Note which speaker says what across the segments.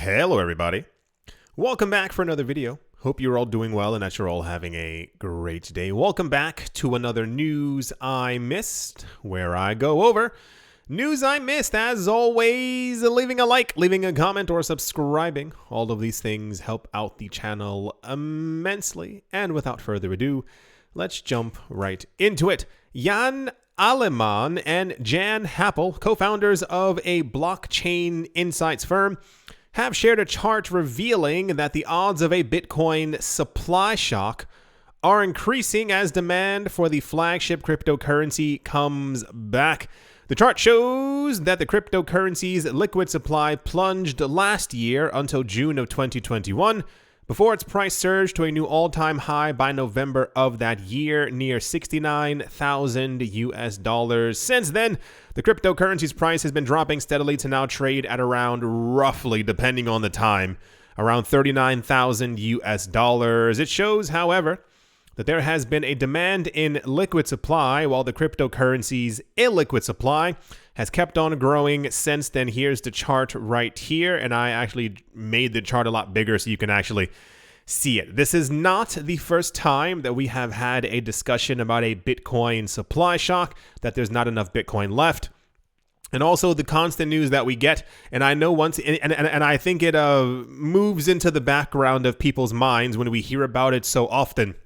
Speaker 1: Hello everybody. Welcome back for another video. Hope you're all doing well and that you're all having a great day. Welcome back to another News I Missed, where I go over news I missed. As always, leaving a like, leaving a comment, or subscribing. All of these things help out the channel immensely. And without further ado, let's jump right into it. Jan Alleman and Jan Happel, co-founders of a blockchain insights firm, have shared a chart revealing that the odds of a Bitcoin supply shock are increasing as demand for the flagship cryptocurrency comes back. The chart shows that the cryptocurrency's liquid supply plunged last year until June of 2021, before its price surged to a new all-time high by November of that year, near $69,000 US. Since then, the cryptocurrency's price has been dropping steadily to now trade at around, roughly, depending on the time, around $39,000 US. It shows, however, that there has been a demand in liquid supply while the cryptocurrency's illiquid supply has kept on growing since then. Here's the chart right here, and I actually made the chart a lot bigger so you can actually see it. This is not the first time that we have had a discussion about a Bitcoin supply shock, that there's not enough Bitcoin left. And also the constant news that we get, and I know once, and I think it moves into the background of people's minds when we hear about it so often,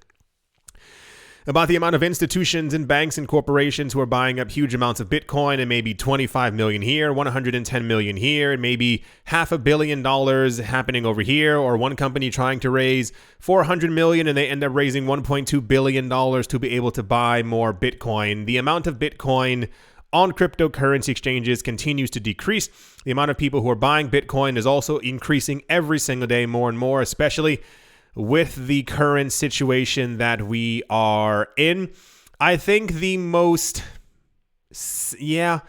Speaker 1: about the amount of institutions and banks and corporations who are buying up huge amounts of Bitcoin, and maybe 25 million here, 110 million here, and maybe $500 million happening over here, or one company trying to raise 400 million and they end up raising $1.2 billion to be able to buy more Bitcoin. The amount of Bitcoin on cryptocurrency exchanges continues to decrease. The amount of people who are buying Bitcoin is also increasing every single day more and more, especially with the current situation that we are in. I think the most satisfying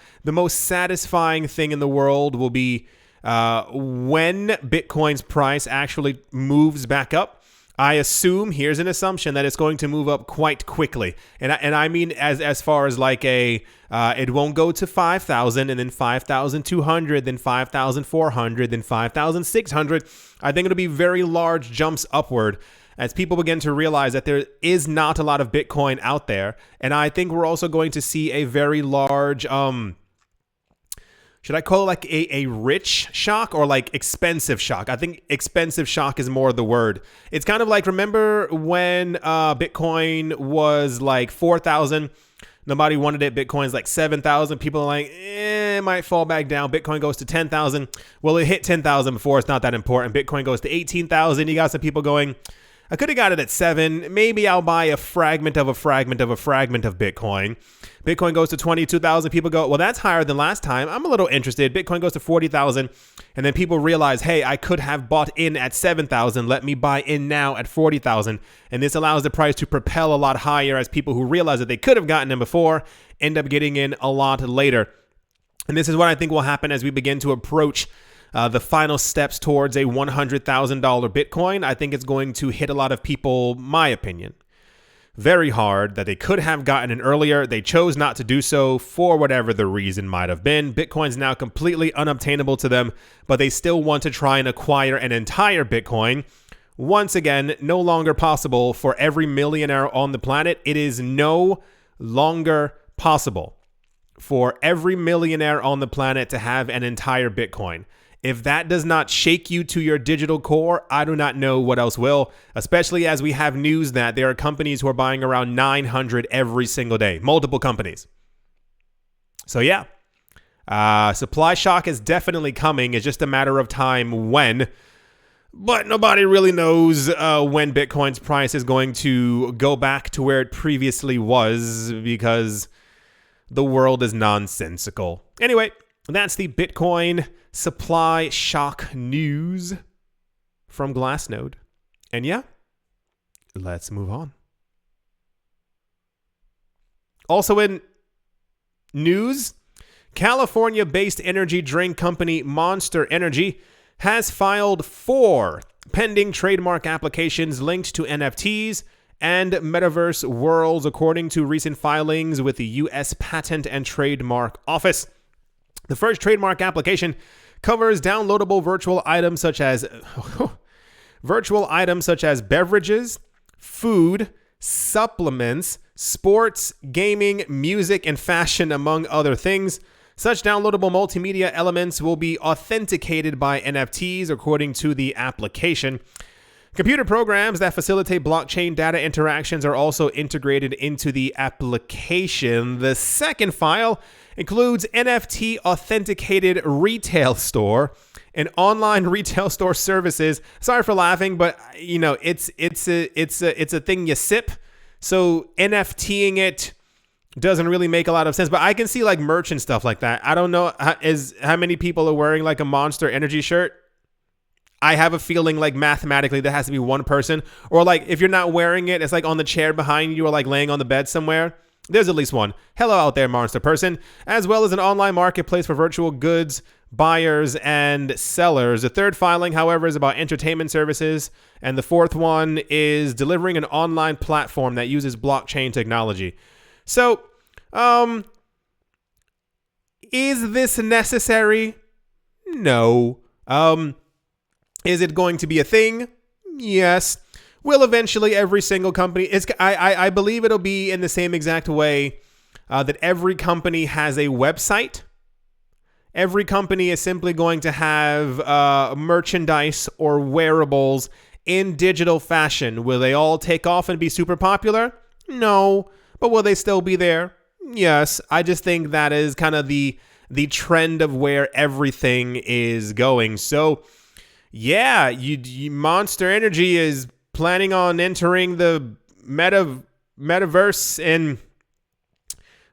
Speaker 1: thing in the world will be when Bitcoin's price actually moves back up. I assume, here's an assumption, that it's going to move up quite quickly. And I mean as far as like it won't go to 5,000 and then 5,200, then 5,400, then 5,600. I think it'll be very large jumps upward as people begin to realize that there is not a lot of Bitcoin out there. And I think we're also going to see a very large, should I call it like a rich shock or like expensive shock? I think expensive shock is more the word. It's kind of like, remember when Bitcoin was like 4,000? Nobody wanted it. Bitcoin's like 7,000. People are like, it might fall back down. Bitcoin goes to 10,000. Well, it hit 10,000 before. It's not that important. Bitcoin goes to 18,000. You got some people going, I could have got it at 7. Maybe I'll buy a fragment of a fragment of a fragment of Bitcoin. Bitcoin goes to 22,000. People go, well, that's higher than last time. I'm a little interested. Bitcoin goes to 40,000. And then people realize, hey, I could have bought in at 7,000. Let me buy in now at 40,000. And this allows the price to propel a lot higher as people who realize that they could have gotten in before end up getting in a lot later. And this is what I think will happen as we begin to approach the final steps towards a $100,000 Bitcoin. I think it's going to hit a lot of people, my opinion, very hard, that they could have gotten in earlier. They chose not to do so for whatever the reason might have been. Bitcoin's now completely unobtainable to them, but they still want to try and acquire an entire Bitcoin. Once again, no longer possible for every millionaire on the planet. It is no longer possible for every millionaire on the planet to have an entire Bitcoin. If that does not shake you to your digital core, I do not know what else will, especially as we have news that there are companies who are buying around 900 every single day, multiple companies. So yeah, supply shock is definitely coming. It's just a matter of time when, but nobody really knows when Bitcoin's price is going to go back to where it previously was, because the world is nonsensical. Anyway, that's the Bitcoin supply shock news from Glassnode. And yeah, let's move on. Also in news, California-based energy drink company Monster Energy has filed 4 pending trademark applications linked to NFTs and metaverse worlds, according to recent filings with the U.S. Patent and Trademark Office. The first trademark application covers downloadable virtual items such as beverages, food, supplements, sports, gaming, music, and fashion, among other things. Such downloadable multimedia elements will be authenticated by NFTs according to the application. Computer programs that facilitate blockchain data interactions are also integrated into the application. The second file includes NFT authenticated retail store and online retail store services. Sorry for laughing, but it's a thing you sip. So NFTing it doesn't really make a lot of sense, but I can see like merch and stuff like that. I don't know how many people are wearing like a Monster Energy shirt. I have a feeling like mathematically there has to be one person, or like if you're not wearing it, it's like on the chair behind you or like laying on the bed somewhere. There's at least one. Hello out there, Monster person, as well as an online marketplace for virtual goods, buyers and sellers. The third filing, however, is about entertainment services. And the fourth one is delivering an online platform that uses blockchain technology. So, is this necessary? No. Is it going to be a thing? Yes. Will eventually every single company... I believe it'll be in the same exact way that every company has a website. Every company is simply going to have merchandise or wearables in digital fashion. Will they all take off and be super popular? No. But will they still be there? Yes. I just think that is kind of the trend of where everything is going. So... yeah, Monster Energy is planning on entering the metaverse, and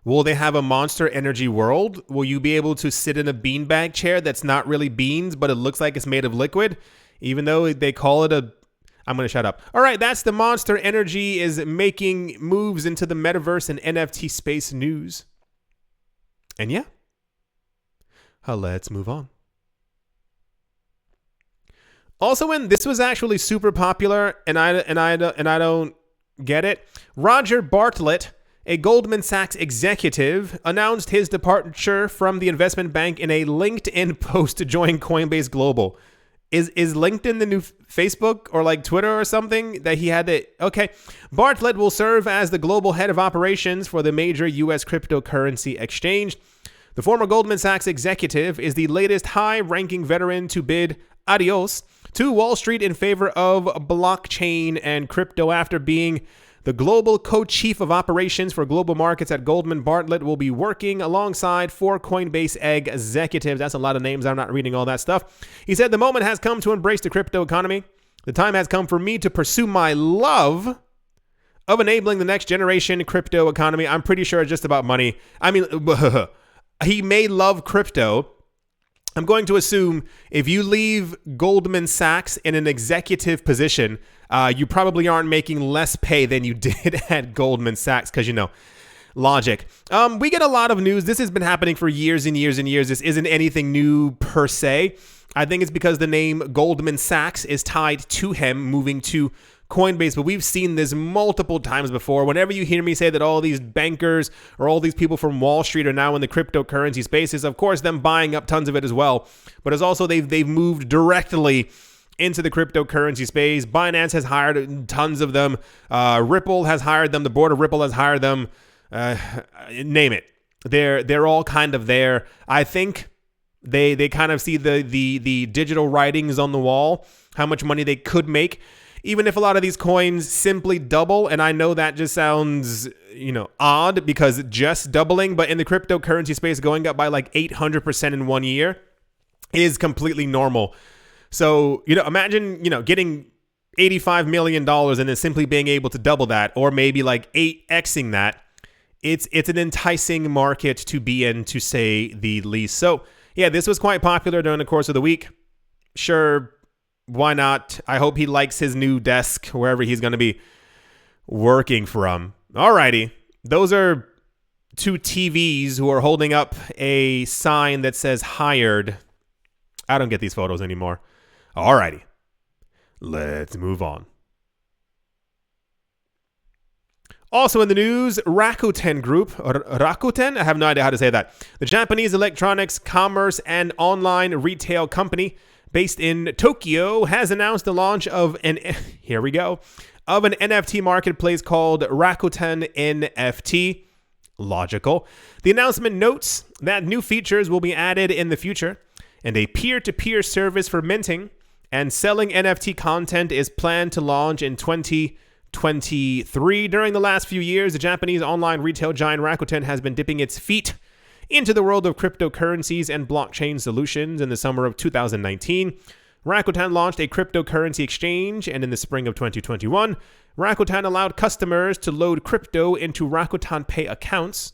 Speaker 1: will they have a Monster Energy world? Will you be able to sit in a beanbag chair that's not really beans, but it looks like it's made of liquid, even though they call it a... I'm going to shut up. All right, that's the Monster Energy is making moves into the metaverse and NFT space news. And yeah, let's move on. Also, when this was actually super popular, and I don't get it, Roger Bartlett, a Goldman Sachs executive, announced his departure from the investment bank in a LinkedIn post to join Coinbase Global. Is LinkedIn the new Facebook or like Twitter or something that he had to... Okay. Bartlett will serve as the global head of operations for the major U.S. cryptocurrency exchange. The former Goldman Sachs executive is the latest high-ranking veteran to bid adios to Wall Street in favor of blockchain and crypto. After being the global co-chief of operations for global markets at Goldman, Bartlett will be working alongside 4 Coinbase executives. That's a lot of names. I'm not reading all that stuff. He said, the moment has come to embrace the crypto economy. The time has come for me to pursue my love of enabling the next generation crypto economy. I'm pretty sure it's just about money. I mean, he may love crypto. I'm going to assume if you leave Goldman Sachs in an executive position, you probably aren't making less pay than you did at Goldman Sachs because, logic. We get a lot of news. This has been happening for years and years and years. This isn't anything new per se. I think it's because the name Goldman Sachs is tied to him moving to Coinbase, but we've seen this multiple times before. Whenever you hear me say that all these bankers or all these people from Wall Street are now in the cryptocurrency spaces, of course, them buying up tons of it as well. But it's also they've moved directly into the cryptocurrency space. Binance has hired tons of them. Ripple has hired them. The board of Ripple has hired them. Name it. They're all kind of there. I think they kind of see the digital writings on the wall, how much money they could make. Even if a lot of these coins simply double, and I know that just sounds, odd because just doubling, but in the cryptocurrency space, going up by like 800% in 1 year is completely normal. So, imagine, getting $85 million and then simply being able to double that, or maybe like 8xing that. It's an enticing market to be in, to say the least. So, yeah, this was quite popular during the course of the week. Sure. Why not? I hope he likes his new desk wherever he's going to be working from. Alrighty. Those are 2 TVs who are holding up a sign that says hired. I don't get these photos anymore. Alrighty. Let's move on. Also in the news, Rakuten Group, or Rakuten, I have no idea how to say that. The Japanese electronics, commerce, and online retail company based in Tokyo has announced the launch of an NFT marketplace called Rakuten NFT. Logical. The announcement notes that new features will be added in the future, and a peer-to-peer service for minting and selling NFT content is planned to launch in 2023. During the last few years, the Japanese online retail giant Rakuten has been dipping its feet into the world of cryptocurrencies and blockchain solutions. In the summer of 2019, Rakuten launched a cryptocurrency exchange, and in the spring of 2021, Rakuten allowed customers to load crypto into Rakuten Pay accounts.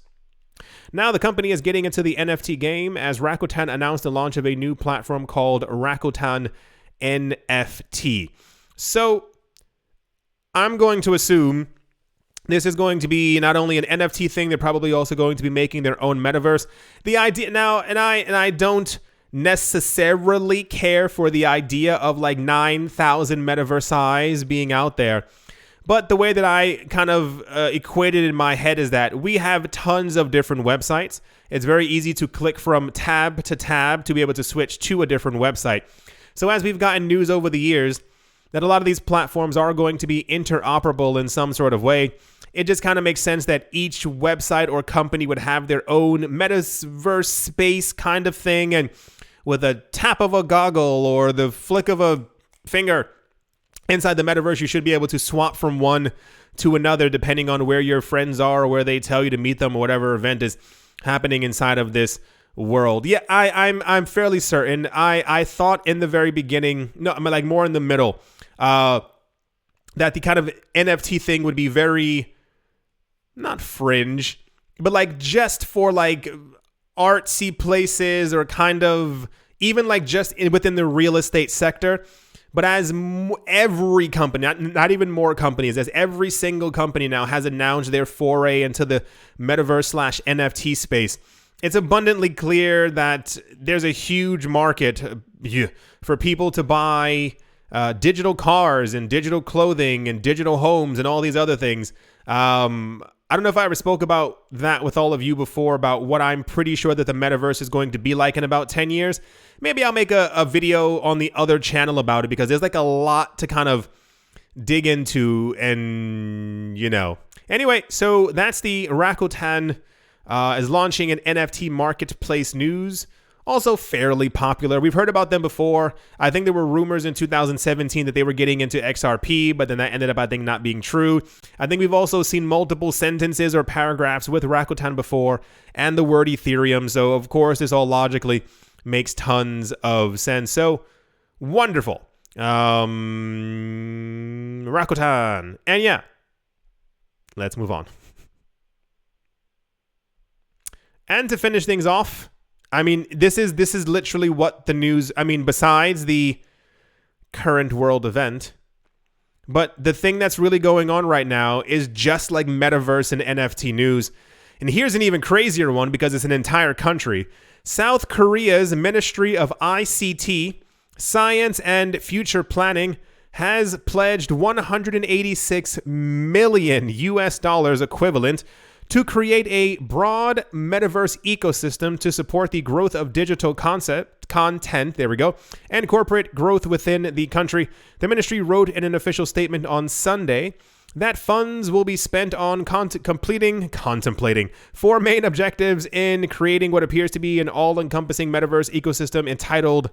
Speaker 1: Now the company is getting into the NFT game as Rakuten announced the launch of a new platform called Rakuten NFT. So I'm going to assume this is going to be not only an NFT thing, they're probably also going to be making their own metaverse. The idea now, and I don't necessarily care for the idea of like 9,000 metaverse eyes being out there. But the way that I kind of equated in my head is that we have tons of different websites. It's very easy to click from tab to tab to be able to switch to a different website. So as we've gotten news over the years that a lot of these platforms are going to be interoperable in some sort of way, it just kind of makes sense that each website or company would have their own metaverse space kind of thing. And with a tap of a goggle or the flick of a finger inside the metaverse, you should be able to swap from one to another depending on where your friends are or where they tell you to meet them or whatever event is happening inside of this world. Yeah, I'm fairly certain. I thought in the very beginning, no, I'm like more in the middle, that the kind of NFT thing would be very, not fringe, but like just for like artsy places or kind of even like just within the real estate sector. But as every company, not even more companies, as every single company now has announced their foray into the metaverse / NFT space, it's abundantly clear that there's a huge market for people to buy digital cars and digital clothing and digital homes and all these other things. I don't know if I ever spoke about that with all of you before about what I'm pretty sure that the metaverse is going to be like in about 10 years. Maybe I'll make a video on the other channel about it because there's like a lot to kind of dig into and, you know. Anyway, so that's the Rakuten is launching an NFT marketplace news. Also fairly popular. We've heard about them before. I think there were rumors in 2017 that they were getting into XRP, but then that ended up, I think, not being true. I think we've also seen multiple sentences or paragraphs with Rakuten before and the word Ethereum. So, of course, this all logically makes tons of sense. So, wonderful. Rakuten. And yeah, let's move on. And to finish things off, I mean, this is literally what the news, I mean, besides the current world event, but the thing that's really going on right now is just like metaverse and NFT news. And here's an even crazier one because it's an entire country. South Korea's Ministry of ICT, Science and Future Planning has pledged $186 million equivalent to create a broad metaverse ecosystem to support the growth of digital content, and corporate growth within the country. The ministry wrote in an official statement on Sunday that funds will be spent on contemplating four main objectives in creating what appears to be an all-encompassing metaverse ecosystem entitled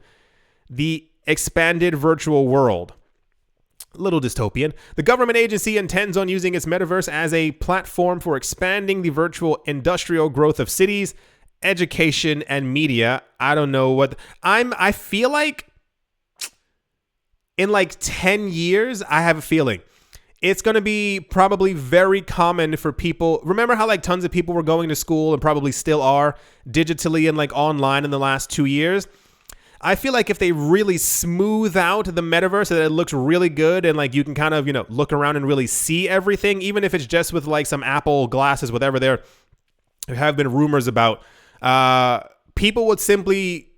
Speaker 1: the Expanded Virtual World. A little dystopian. The government agency intends on using its metaverse as a platform for expanding the virtual industrial growth of cities, education, and media. I don't know what I feel like in like 10 years, I have a feeling it's going to be probably very common for people. Remember how like tons of people were going to school and probably still are digitally and like online in the last 2 years? I feel like if they really smooth out the metaverse so that it looks really good and like you can kind of, you know, look around and really see everything, even if it's just with like some Apple glasses, whatever there have been rumors about, people would simply,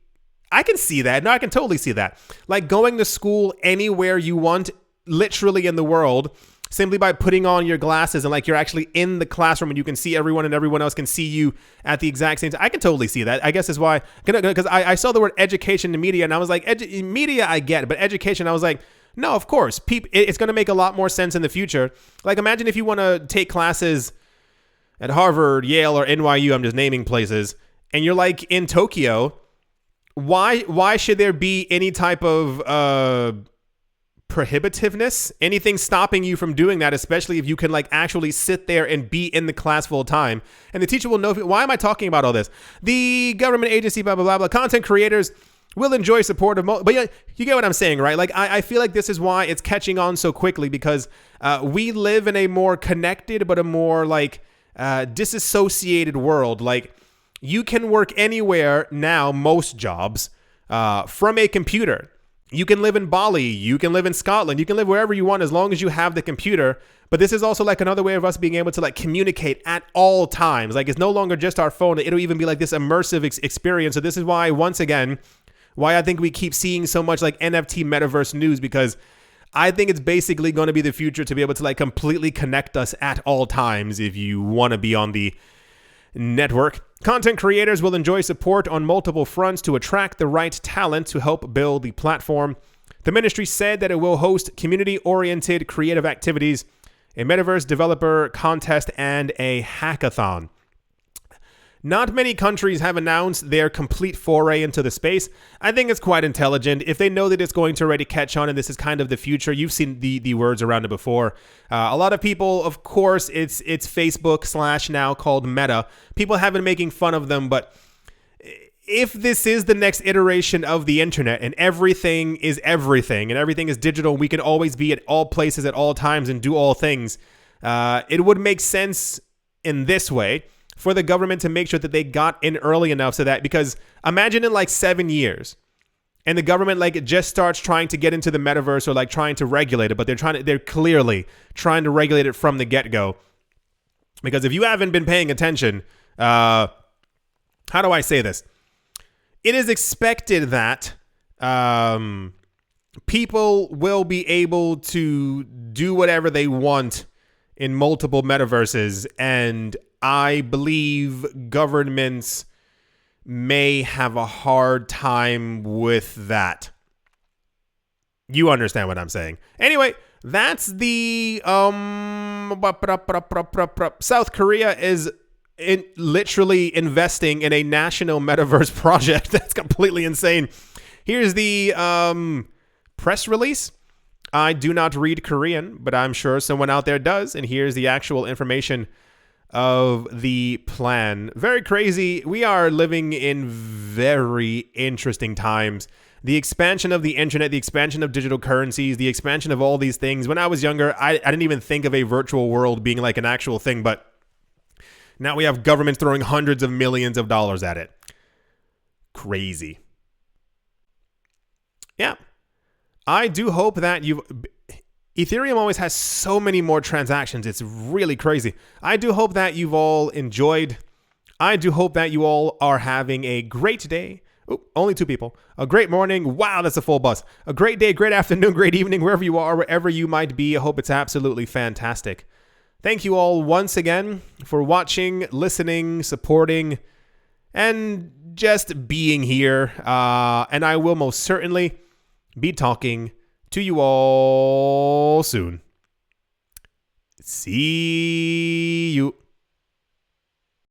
Speaker 1: I can see that. No, I can totally see that. Like going to school anywhere you want, literally in the world, simply by putting on your glasses and like you're actually in the classroom and you can see everyone and everyone else can see you at the exact same time. I can totally see that. I guess is why, because I saw the word education and media and I was like, media I get, but education, I was like, no, of course. It's going to make a lot more sense in the future. Like imagine if you want to take classes at Harvard, Yale, or NYU, I'm just naming places, and you're like in Tokyo, why should there be any type of prohibitiveness, anything stopping you from doing that, especially if you can like actually sit there and be in the class full time and the teacher will know. Why am I talking about all this? The government agency, blah, blah, blah, blah, content creators will enjoy support of, but you get what I'm saying, right? Like I feel like this is why it's catching on so quickly because we live in a more connected, but a more like disassociated world. Like you can work anywhere now, most jobs, from a computer. You can live in Bali, you can live in Scotland, you can live wherever you want as long as you have the computer. But this is also like another way of us being able to like communicate at all times. Like it's no longer just our phone. It'll even be like this immersive experience. So this is why, once again, why I think we keep seeing so much like NFT metaverse news, because I think it's basically going to be the future to be able to like completely connect us at all times if you want to be on the network. Content creators will enjoy support on multiple fronts to attract the right talent to help build the platform. The ministry said that it will host community-oriented creative activities, a metaverse developer contest, and a hackathon. Not many countries have announced their complete foray into the space. I think it's quite intelligent. If they know that it's going to already catch on and this is kind of the future, you've seen the words around it before. A lot of people, of course, it's Facebook / now called Meta. People have been making fun of them, but if this is the next iteration of the internet and everything is digital, we can always be at all places at all times and do all things, it would make sense in this way for the government to make sure that they got in early enough so that, because imagine in like 7 years and the government like just starts trying to get into the metaverse or like trying to regulate it, but they're clearly trying to regulate it from the get-go. Because if you haven't been paying attention, how do I say this? It is expected that people will be able to do whatever they want in multiple metaverses, and I believe governments may have a hard time with that. You understand what I'm saying. Anyway, that's the South Korea is literally investing in a national metaverse project. That's completely insane. Here's the press release. I do not read Korean, but I'm sure someone out there does. And here's the actual information of the plan. Very crazy. We are living in very interesting times. The expansion of the internet, the expansion of digital currencies, the expansion of all these things. When I was younger, I didn't even think of a virtual world being like an actual thing, but now we have governments throwing hundreds of millions of dollars at it. Crazy. Yeah. I do hope that Ethereum always has so many more transactions. It's really crazy. I do hope that you've all enjoyed. I do hope that you all are having a great day. Oh, only 2 people. A great morning. Wow, that's a full bus. A great day, great afternoon, great evening, wherever you are, wherever you might be. I hope it's absolutely fantastic. Thank you all once again for watching, listening, supporting, and just being here. And I will most certainly be talking to you all soon. See you.